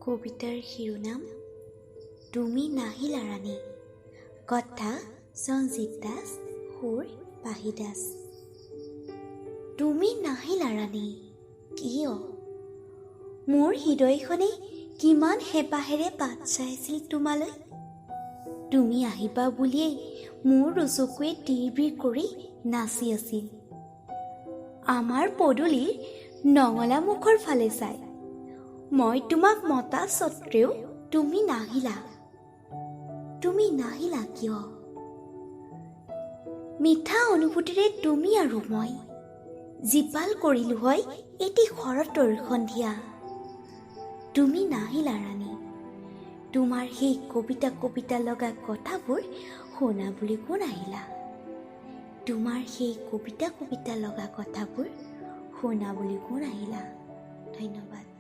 কবিতাৰ শিৰোনাম তুমি নাহিলা ৰাণী। কথা সঞ্জিত দাস, সুৰ পাহি দাস। তুমি নাহিলা ৰাণী, কিয়? মোৰ হৃদয়খনে কিমান হেঁপাহেৰে বাট চাইছিল তোমালৈ। তুমি আহিবা বুলিয়েই মোৰ চকুৱে তিৰবিৰ কৰি নাচি আছিল। আমাৰ পদূলিৰ নঙলা মুখৰ ফালে চাই মই তোমাক মতা স্বত্বেও তুমি নাহিলা। তুমি নাহিলা কিয়? মিঠা অনুভূতিৰে তুমি আৰু মই জীপাল কৰিলো হয় এটি শৰতৰ সন্ধিয়া। তুমি নাহিলা ৰাণী, তোমাৰ সেই কবিতা লগা কথাবোৰ শুনাবলৈ কোন আহিলা? তোমাৰ সেই কবিতা লগা কথাবোৰ শুনাবলৈ কোন আহিলা? ধন্যবাদ।